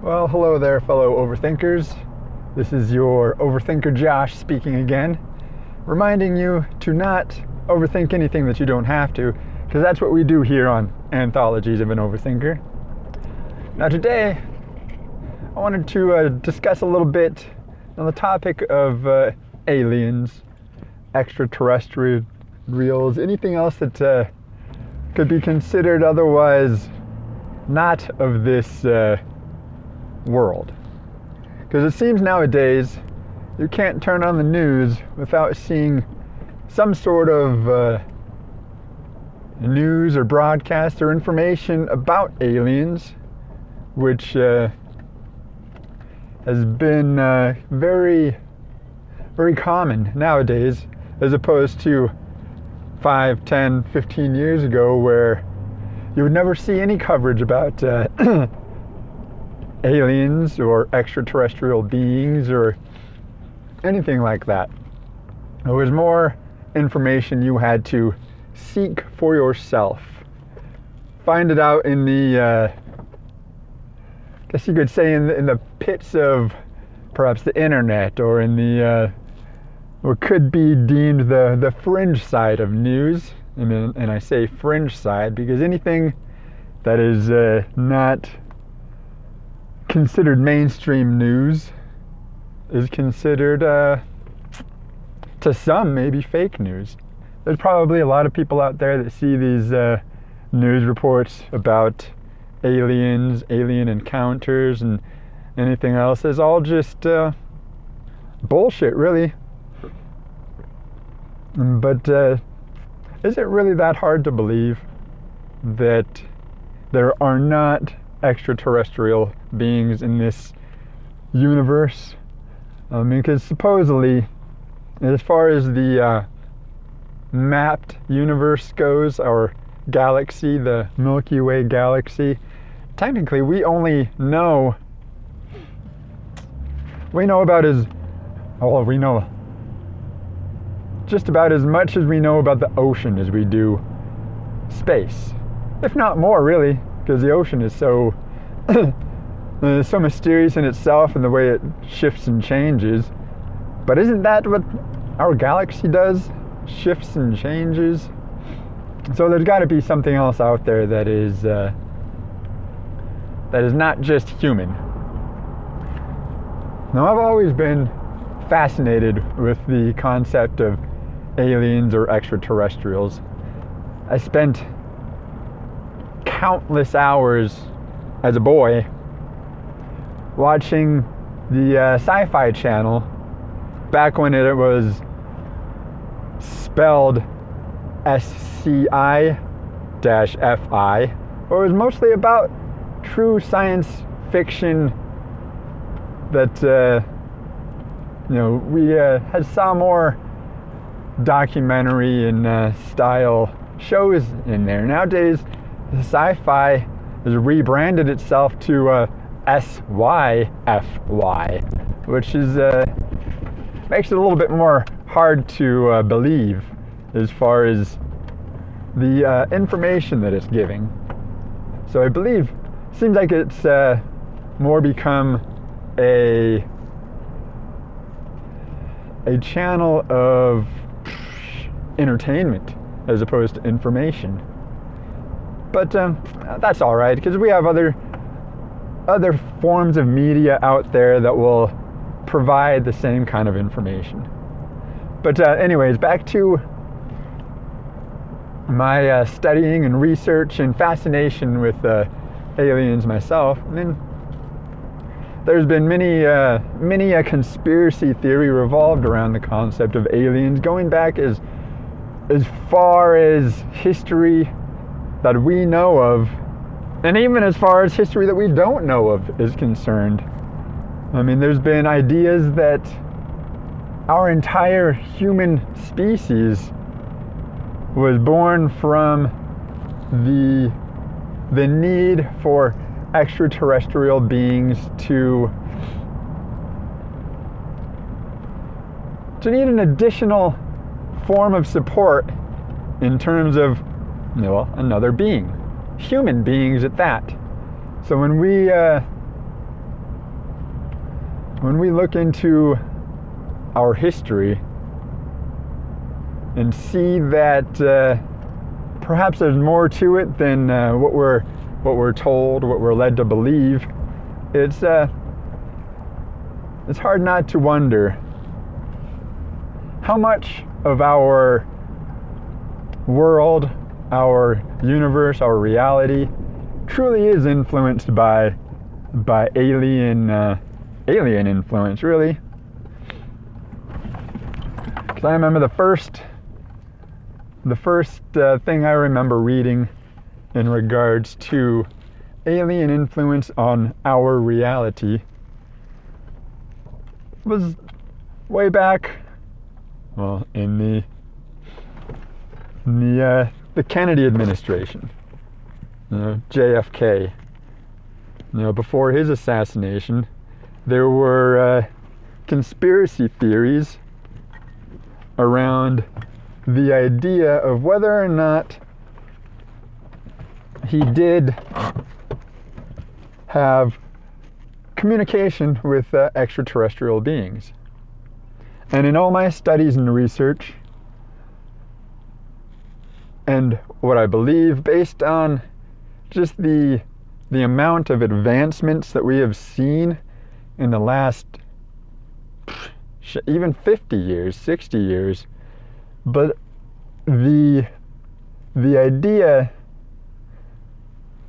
Well, hello there, fellow overthinkers. This is your overthinker Josh speaking again, reminding you to not overthink anything that you don't have to, because that's what we do here on Anthologies of an Overthinker. Now today, I wanted to discuss a little bit on the topic of aliens, extraterrestrials, anything else that could be considered otherwise not of this world. Because it seems nowadays you can't turn on the news without seeing some sort of news or broadcast or information about aliens, which has been very, very common nowadays, as opposed to 5, 10, 15 years ago, where you would never see any coverage about aliens or extraterrestrial beings or anything like that. There was more information you had to seek for yourself. Find it out in the, I guess you could say in the pits of perhaps the internet, or in the, what could be deemed the fringe side of news. And I say fringe side because anything that is not considered mainstream news is considered, to some, maybe fake news. There's probably a lot of people out there that see these news reports about aliens, alien encounters, and anything else as all just bullshit, really. But is it really that hard to believe that there are not extraterrestrial beings in this universe? I mean, because supposedly, as far as the mapped universe goes, our galaxy, the Milky Way galaxy, technically we only know, we know just about as much as we know about the ocean as we do space, if not more, really, because the ocean is so so mysterious in itself and the way it shifts and changes. But isn't that what our galaxy does? Shifts and changes. So there's got to be something else out there that is not just human. Now, I've always been fascinated with the concept of aliens or extraterrestrials. I spent countless hours as a boy watching the Sci-Fi Channel back when it was spelled SCI-FI, where it was mostly about true science fiction that we had saw more documentary and style shows in there. Nowadays, the sci-fi has rebranded itself to SYFY, which is makes it a little bit more hard to believe as far as the information that it's giving. So I believe, seems like it's more become a channel of entertainment as opposed to information. But that's all right, because we have other forms of media out there that will provide the same kind of information. But anyways, back to my studying and research and fascination with aliens myself. I mean, there's been many a conspiracy theory revolved around the concept of aliens, going back as far as history that we know of, and even as far as history that we don't know of is concerned. I mean, there's been ideas that our entire human species was born from the need for extraterrestrial beings to need an additional form of support in terms of, another being, human beings at that. So when we when we look into our history and see that perhaps there's more to it than what we're told, what we're led to believe, it's hard not to wonder how much of our world, our universe, our reality truly is influenced by alien influence, really. Because I remember the first thing I remember reading in regards to alien influence on our reality was way back, well, in the Kennedy administration, JFK. Before his assassination, there were conspiracy theories around the idea of whether or not he did have communication with extraterrestrial beings. And in all my studies and research, and what I believe, based on just the amount of advancements that we have seen in the last even 50 years, 60 years, but the idea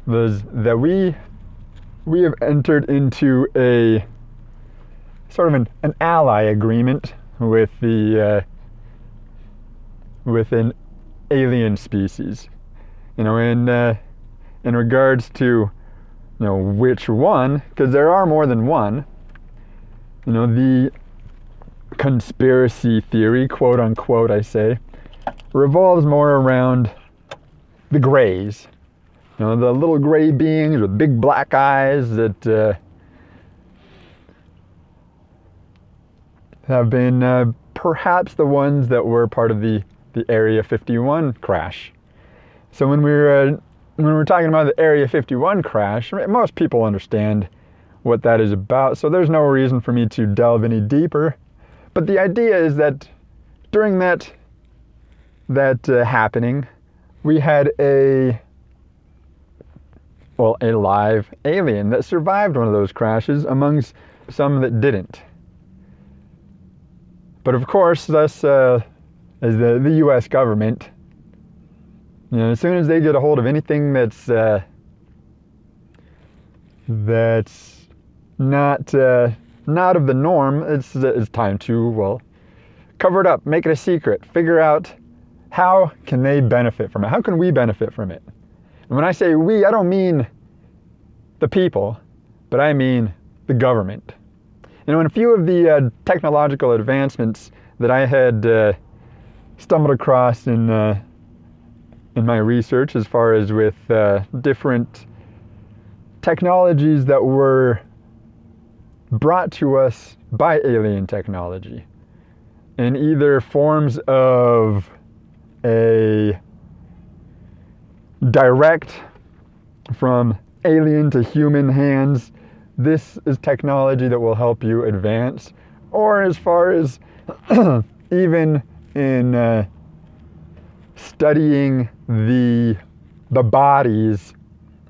was that we have entered into a sort of an ally agreement with with an alien species, in regards to which one, because there are more than one. The conspiracy theory, quote unquote, I say, revolves more around the grays. The little gray beings with big black eyes that have been perhaps the ones that were part of the Area 51 crash. So when we're talking about the Area 51 crash, most people understand what that is about, so there's no reason for me to delve any deeper. But the idea is that during that happening, we had a live alien that survived one of those crashes amongst some that didn't. But of course, thus, as the U.S. government, as soon as they get a hold of anything that's not of the norm, it's time to, cover it up, make it a secret, figure out how can they benefit from it, how can we benefit from it. And when I say we, I don't mean the people, but I mean the government. In a few of the technological advancements that I had stumbled across in my research, as far as with different technologies that were brought to us by alien technology, in either forms of a direct from alien to human hands, this is technology that will help you advance, or as far as even in studying the bodies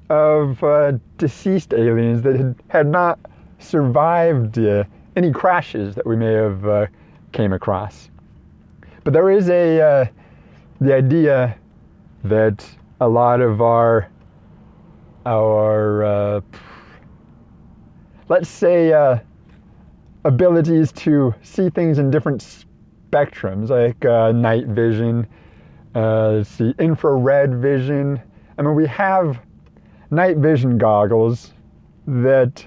of deceased aliens that had not survived any crashes that we may have came across. But there is the idea that a lot of our let's say abilities to see things in different spectrums, like night vision, infrared vision. I mean, we have night vision goggles that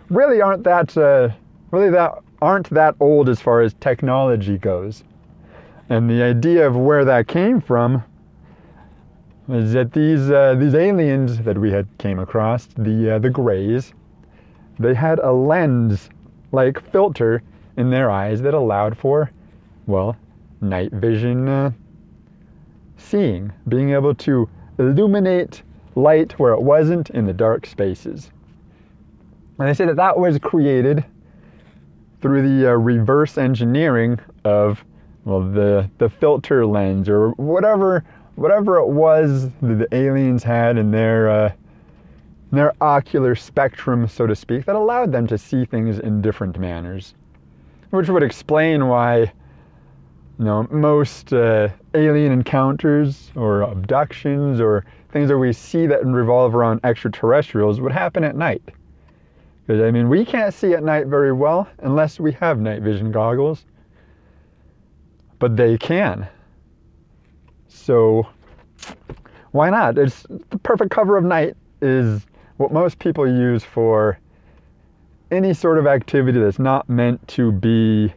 really aren't that old as far as technology goes. And the idea of where that came from is that these aliens that we had came across, the Greys, they had a lens-like filter in their eyes that allowed for, night vision seeing, being able to illuminate light where it wasn't in the dark spaces. And they say that was created through the reverse engineering of, well, the filter lens or whatever it was that the aliens had in their ocular spectrum, so to speak, that allowed them to see things in different manners, which would explain why, most alien encounters or abductions or things that we see that revolve around extraterrestrials would happen at night. Because, I mean, we can't see at night very well unless we have night vision goggles, but they can. So, why not? It's the perfect cover of night is what most people use for any sort of activity that's not meant to be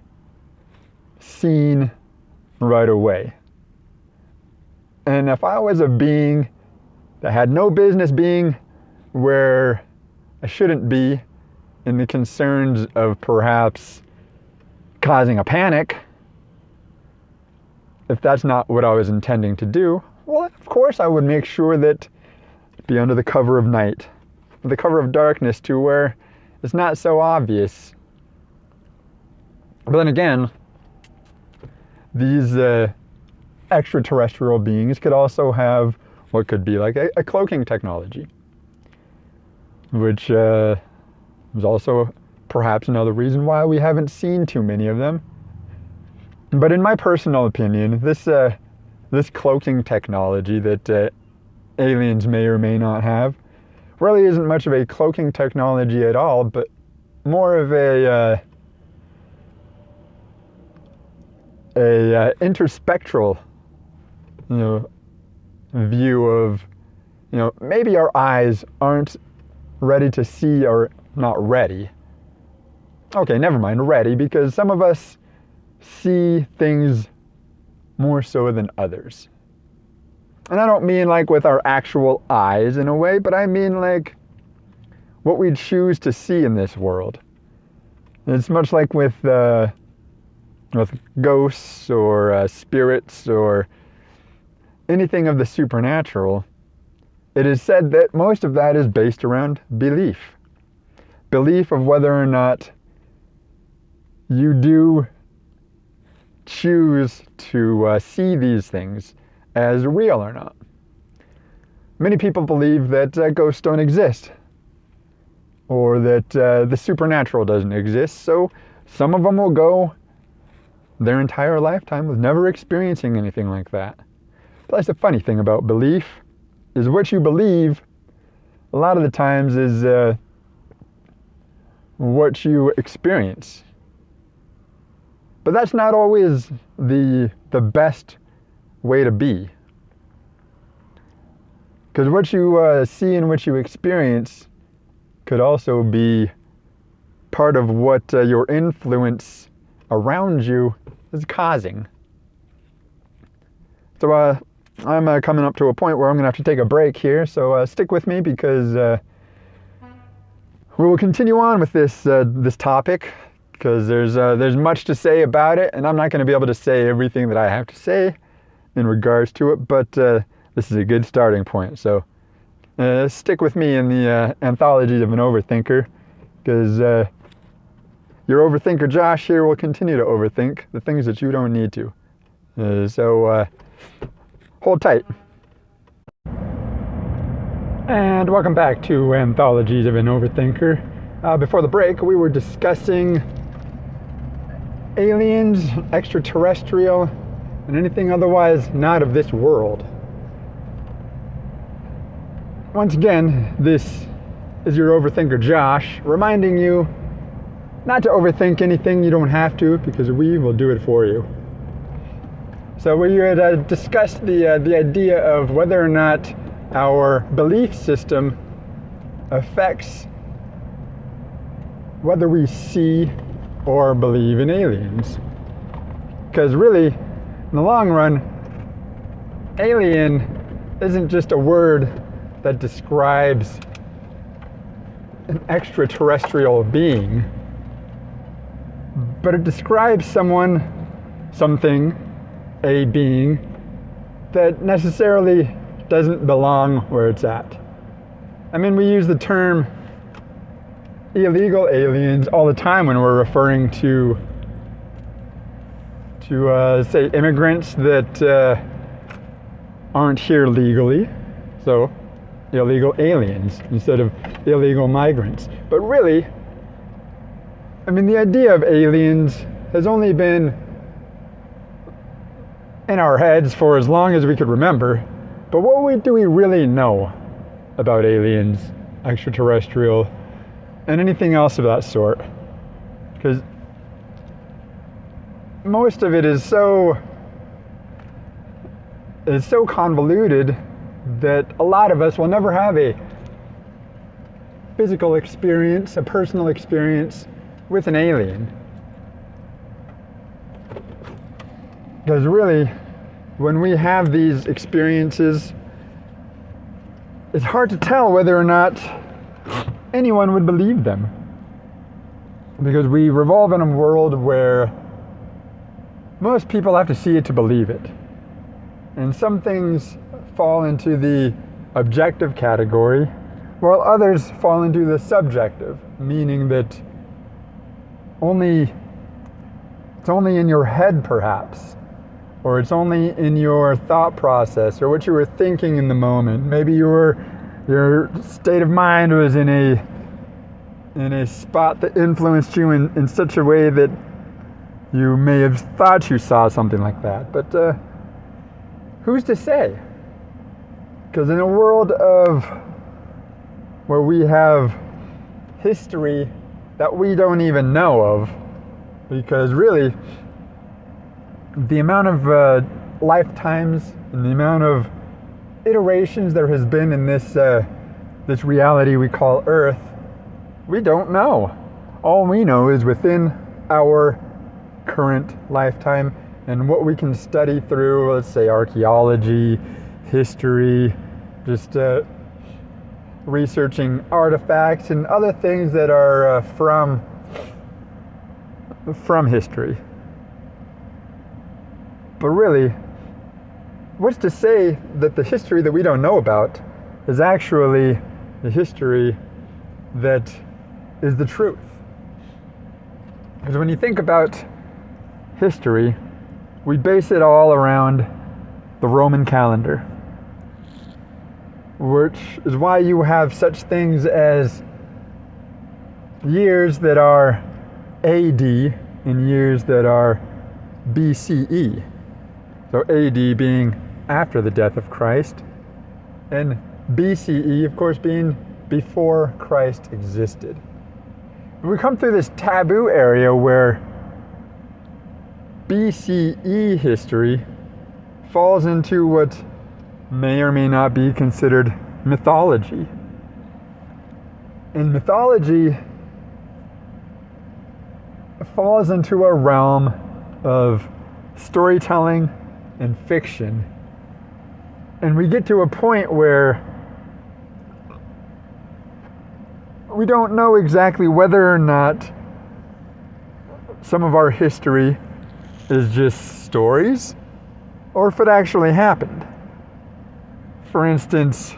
seen right away. And if I was a being that had no business being where I shouldn't be, in the concerns of perhaps causing a panic, if that's not what I was intending to do, well, of course I would make sure that it'd be under the cover of night, the cover of darkness, to where it's not so obvious. But then again, these extraterrestrial beings could also have what could be like a cloaking technology, which is also perhaps another reason why we haven't seen too many of them. But in my personal opinion, this cloaking technology that aliens may or may not have really isn't much of a cloaking technology at all, but more of a interspectral, view of, maybe our eyes aren't ready to see, or not ready. Okay, never mind, ready, because some of us see things more so than others. And I don't mean like with our actual eyes in a way, but I mean like what we choose to see in this world. It's much like with ghosts or spirits or anything of the supernatural. It is said that most of that is based around belief. Belief of whether or not you do choose to see these things as real or not. Many people believe that ghosts don't exist, or that the supernatural doesn't exist, so some of them will go their entire lifetime with never experiencing anything like that. But that's the funny thing about belief, is what you believe a lot of the times is what you experience. But that's not always the best way to be. Because what you see and what you experience could also be part of what your influence around you is causing. So I'm coming up to a point where I'm going to have to take a break here, so stick with me, because we will continue on with this topic, because there's much to say about it, and I'm not going to be able to say everything that I have to say in regards to it, but this is a good starting point. So stick with me in the Anthologies of an Overthinker, because your overthinker Josh here will continue to overthink the things that you don't need to. So hold tight. And welcome back to Anthologies of an Overthinker. Before the break, we were discussing aliens, extraterrestrial, and anything otherwise not of this world. Once again, this is your overthinker Josh, reminding you not to overthink anything you don't have to, because we will do it for you. So we had discussed the idea of whether or not our belief system affects whether we see or believe in aliens. Because really, in the long run, alien isn't just a word that describes an extraterrestrial being, but it describes someone, something, a being that necessarily doesn't belong where it's at. I mean, we use the term illegal aliens all the time when we're referring to say immigrants that aren't here legally. So illegal aliens instead of illegal migrants. But really, I mean, the idea of aliens has only been in our heads for as long as we could remember. But what do we really know about aliens, extraterrestrial, and anything else of that sort? Because most of it is so convoluted that a lot of us will never have a physical experience, a personal experience with an alien. Because really, when we have these experiences, it's hard to tell whether or not anyone would believe them. Because we revolve in a world where most people have to see it to believe it. And some things fall into the objective category, while others fall into the subjective, meaning that it's only in your head perhaps, or it's only in your thought process, or what you were thinking in the moment. Maybe your state of mind was in a spot that influenced you in such a way that you may have thought you saw something like that. But who's to say? Because in a world where we have history that we don't even know of, because really the amount of lifetimes and the amount of iterations there has been in this reality we call Earth, we don't know. All we know is within our current lifetime and what we can study through, let's say, archaeology, history, just researching artifacts and other things that are from history. But really, what's to say that the history that we don't know about is actually the history that is the truth? Because when you think about history, we base it all around the Roman calendar, which is why you have such things as years that are AD and years that are BCE. So AD being after the death of Christ, and BCE, of course, being before Christ existed. We come through this taboo area where BCE history falls into what may or may not be considered mythology. And mythology falls into a realm of storytelling and fiction. And we get to a point where we don't know exactly whether or not some of our history is just stories or if it actually happened. For instance,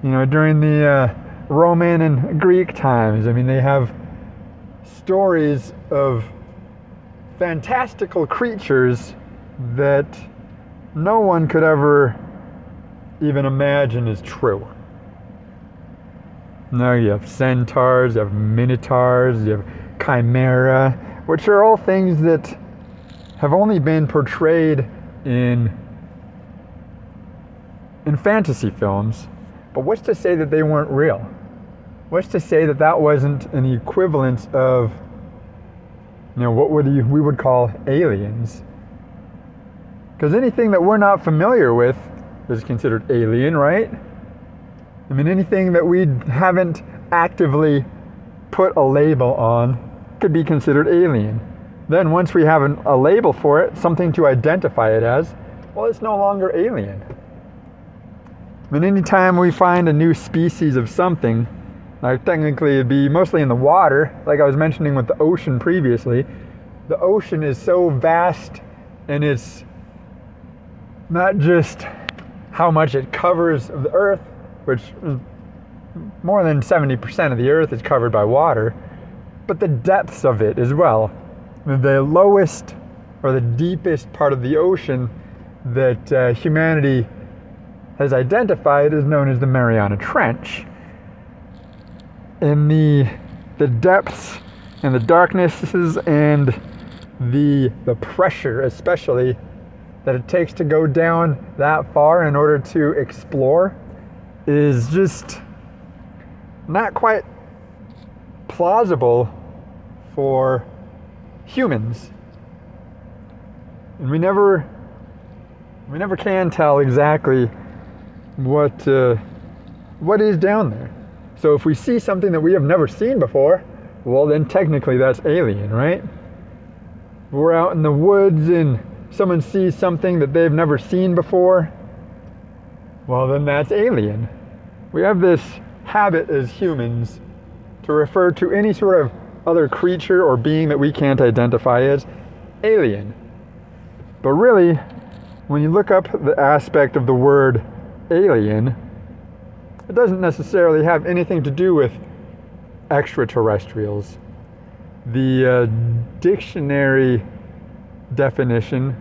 during the Roman and Greek times, I mean, they have stories of fantastical creatures that no one could ever even imagine is true. Now you have centaurs, you have minotaurs, you have chimera, which are all things that have only been portrayed in fantasy films. But what's to say that they weren't real? What's to say that that wasn't an equivalent of, what we would call aliens? Because anything that we're not familiar with is considered alien, right? I mean, anything that we haven't actively put a label on could be considered alien. Then once we have a label for it, something to identify it as, well, it's no longer alien. I mean, anytime we find a new species of something, like technically it'd be mostly in the water, like I was mentioning with the ocean previously. The ocean is so vast, and it's not just how much it covers of the earth, which is more than 70% of the earth is covered by water, but the depths of it as well. The lowest or the deepest part of the ocean that humanity has identified is known as the Mariana Trench. In the depths and the darknesses and the pressure especially that it takes to go down that far in order to explore is just not quite plausible for humans. And we never can tell exactly what is down there. So if we see something that we have never seen before, well then technically that's alien, right? If we're out in the woods and someone sees something that they've never seen before, well then that's alien. We have this habit as humans to refer to any sort of other creature or being that we can't identify as alien. But really, when you look up the aspect of the word alien, it doesn't necessarily have anything to do with extraterrestrials. The dictionary definition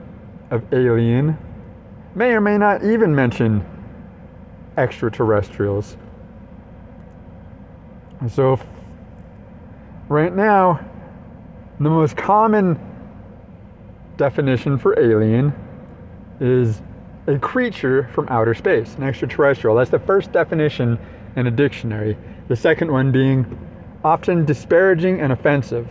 of alien may or may not even mention extraterrestrials. So right now, the most common definition for alien is a creature from outer space, an extraterrestrial. That's the first definition in a dictionary. The second one being often disparaging and offensive.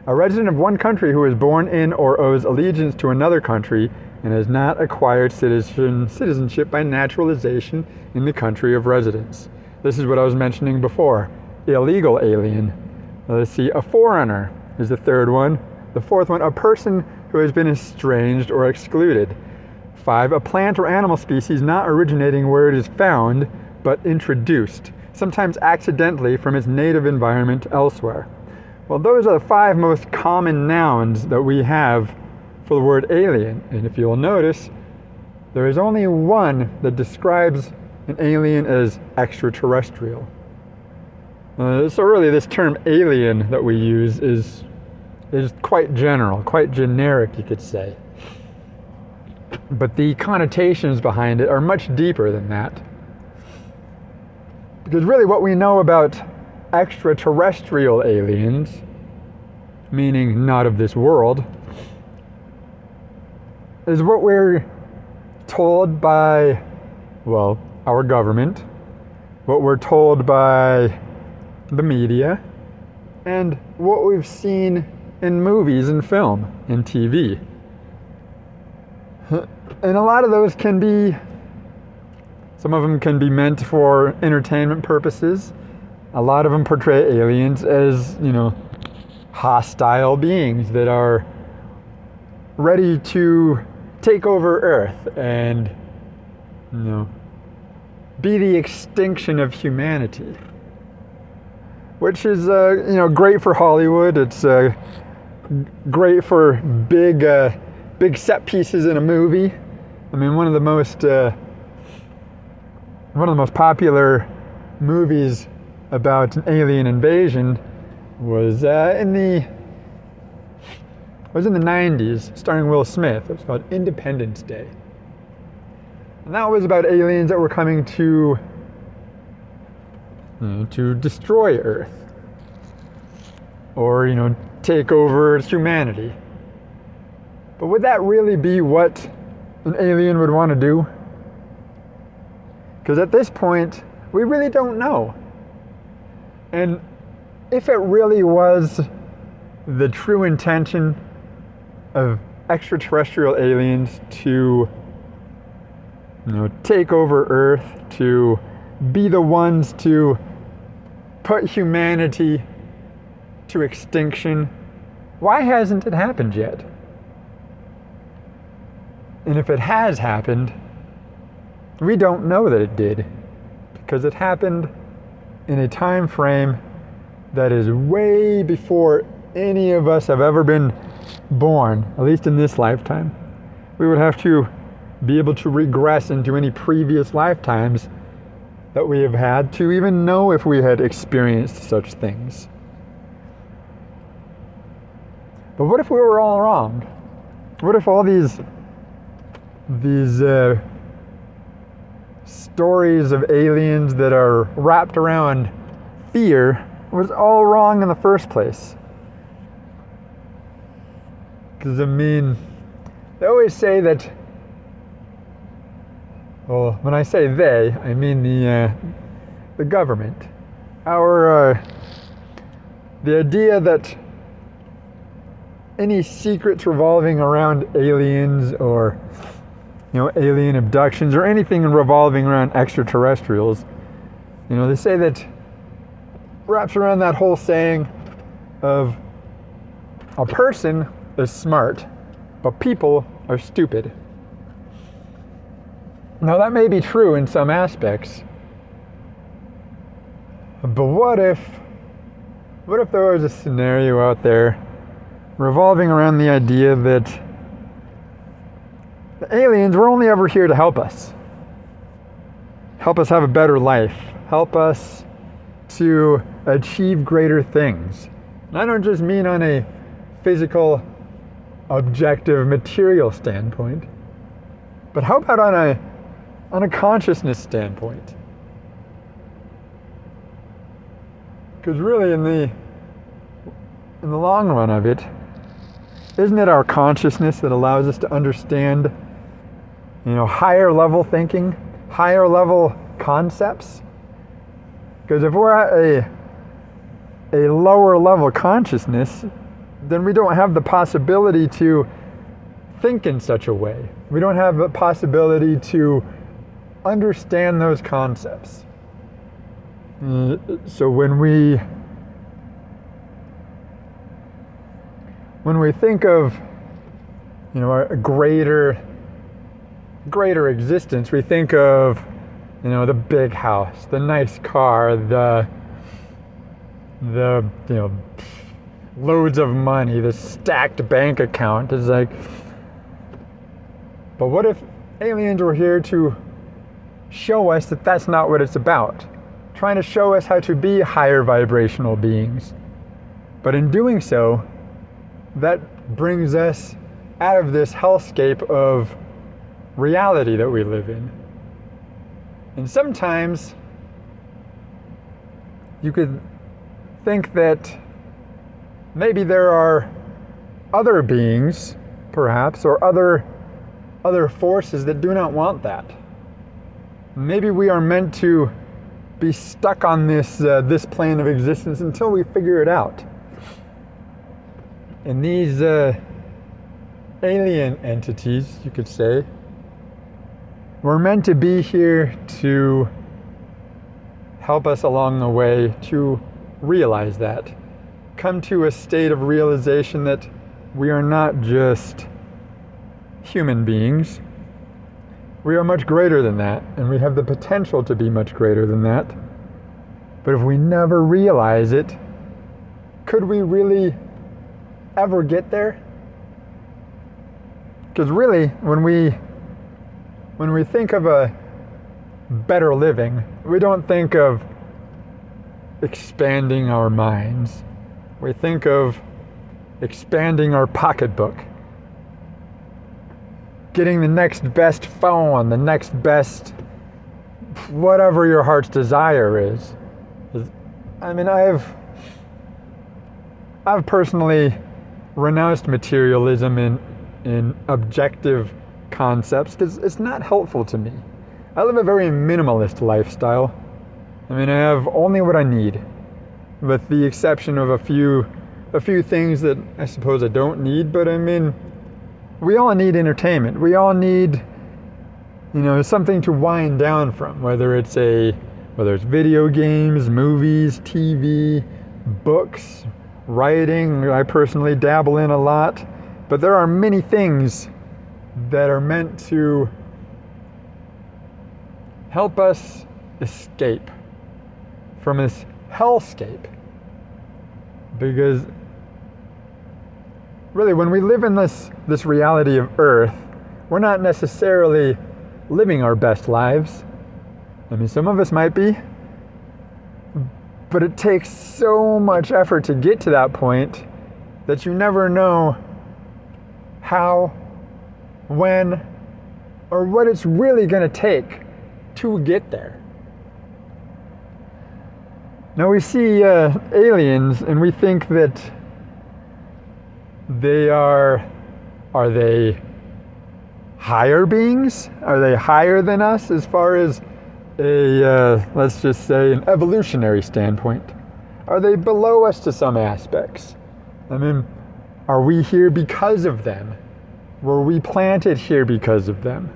A resident of one country who is born in or owes allegiance to another country and has not acquired citizenship by naturalization in the country of residence. This is what I was mentioning before. Illegal alien. Let's see, a foreigner is the third one. The fourth one, a person who has been estranged or excluded. 5, a plant or animal species not originating where it is found, but introduced, sometimes accidentally from its native environment elsewhere. Well, those are the 5 most common nouns that we have for the word alien. And if you'll notice, there is only one that describes an alien as extraterrestrial. So really this term alien that we use is quite general, quite generic, you could say. But the connotations behind it are much deeper than that. Because really what we know about extraterrestrial aliens, meaning not of this world, is what we're told by, well, our government, what we're told by the media, and what we've seen in movies and film and TV. And a lot of those can be, some of them can be meant for entertainment purposes. A lot of them portray aliens as, hostile beings that are ready to take over Earth and, be the extinction of humanity. Which is, great for Hollywood. It's great for big set pieces in a movie. I mean, one of the most popular movies about an alien invasion was in the 90s, starring Will Smith. It was called Independence Day. And that was about aliens that were coming to destroy Earth. Or, take over humanity. But would that really be what an alien would want to do? Because at this point, we really don't know. And if it really was the true intention of extraterrestrial aliens to, take over Earth, to be the ones to put humanity to extinction, why hasn't it happened yet? And if it has happened, we don't know that it did, because it happened in a time frame that is way before any of us have ever been born, at least in this lifetime. We would have to be able to regress into any previous lifetimes that we have had to even know if we had experienced such things. But what if we were all wrong? What if all these stories of aliens that are wrapped around fear was all wrong in the first place? Because, I mean, they always say that, well, when I say they, I mean the government. The idea that any secrets revolving around aliens or, alien abductions or anything revolving around extraterrestrials, they say that wraps around that whole saying of a person is smart, but people are stupid. Now that may be true in some aspects, but what if there was a scenario out there revolving around the idea that the aliens were only ever here to help us have a better life, help us to achieve greater things. And I don't just mean on a physical, objective, material standpoint, but how about on a consciousness standpoint? Because really, in the long run of it, isn't it our consciousness that allows us to understand, higher level thinking, higher level concepts? Because if we're at a lower level consciousness, then we don't have the possibility to think in such a way. We don't have the possibility to understand those concepts. So when we think of, our greater existence, we think of, the big house, the nice car, the loads of money, the stacked bank account. It's like, but what if aliens were here to show us that that's not what it's about? Trying to show us how to be higher vibrational beings. But in doing so, that brings us out of this hellscape of reality that we live in. And sometimes you could think that maybe there are other beings, perhaps, or other forces that do not want that. Maybe we are meant to be stuck on this plane of existence until we figure it out. And these alien entities, you could say, were meant to be here to help us along the way to realize that. Come to a state of realization that we are not just human beings. We are much greater than that, and we have the potential to be much greater than that. But if we never realize it, could we really ever get there? Because really, when we think of a better living, we don't think of expanding our minds. We think of expanding our pocketbook, getting the next best phone, the next best whatever your heart's desire is. I mean, I've personally renounced materialism in objective concepts because it's not helpful to me. I live a very minimalist lifestyle. I mean, I have only what I need, with the exception of a few things that I suppose I don't need. But I mean, we all need entertainment. We all need, something to wind down from, whether it's video games, movies, TV, books, writing. I personally dabble in a lot, but there are many things that are meant to help us escape from this hellscape. Because really, when we live in this reality of Earth, we're not necessarily living our best lives. I mean, some of us might be, but it takes so much effort to get to that point that you never know how, when, or what it's really going to take to get there. Now we see aliens and we think that they are they higher beings? Are they higher than us as far as let's just say an evolutionary standpoint? Are they below us to some aspects? I mean, are we here because of them? Were we planted here because of them?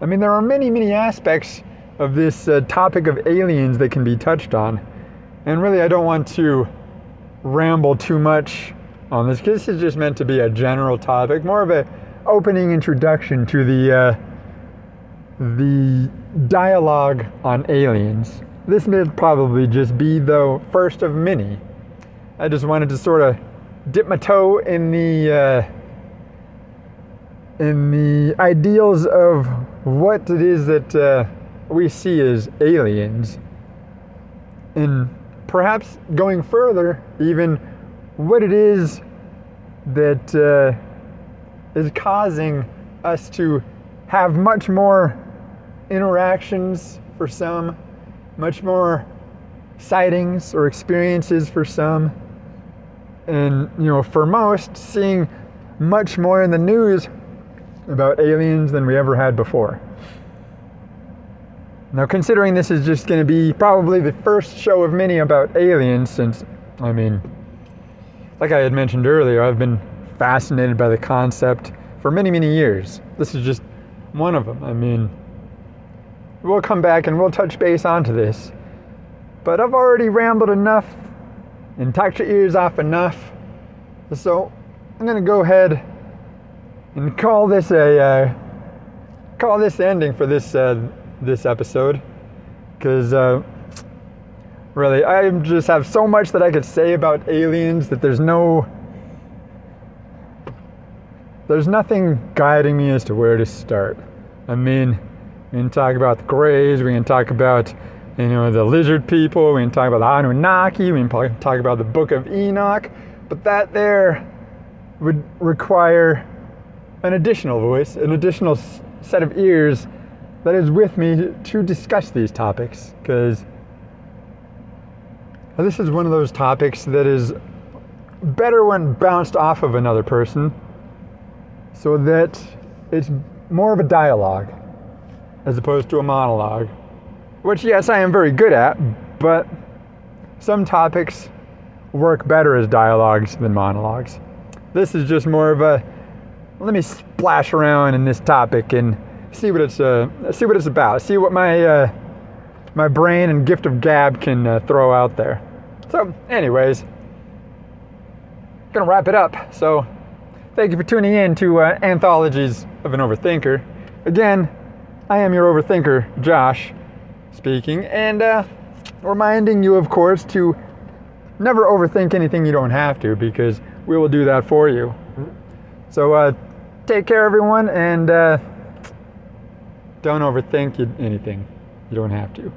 I mean, there are many, many aspects of this topic of aliens that can be touched on. And really, I don't want to ramble too much on this, because this is just meant to be a general topic, more of an opening introduction to the dialogue on aliens. This may probably just be the first of many. I just wanted to sort of dip my toe in the ideals of what it is that we see as aliens, and perhaps going further, even what it is that is causing us to have much more interactions for some, much more sightings or experiences for some, and for most, seeing much more in the news about aliens than we ever had before. Now, considering this is just going to be probably the first show of many about aliens, since, I mean, like I had mentioned earlier, I've been fascinated by the concept for many, many years. This is just one of them. I mean, we'll come back and we'll touch base onto this, but I've already rambled enough and talked your ears off enough, so I'm going to go ahead and call this the ending for this episode, because really, I just have so much that I could say about aliens that there's nothing guiding me as to where to start. I mean, we can talk about the Greys, we can talk about the lizard people, we can talk about the Anunnaki, we can talk about the Book of Enoch, but that there would require an additional voice, an additional set of ears that is with me to discuss these topics, because this is one of those topics that is better when bounced off of another person, so that it's more of a dialogue as opposed to a monologue, which, yes, I am very good at, but some topics work better as dialogues than monologues. This is just more of a, let me splash around in this topic and see what it's about. See what my brain and gift of gab can throw out there. So, anyways, gonna wrap it up. So, thank you for tuning in to Anthologies of an Overthinker. Again, I am your overthinker, Josh, speaking, and reminding you, of course, to never overthink anything you don't have to, because we will do that for you. So, take care, everyone, and don't overthink anything you don't have to.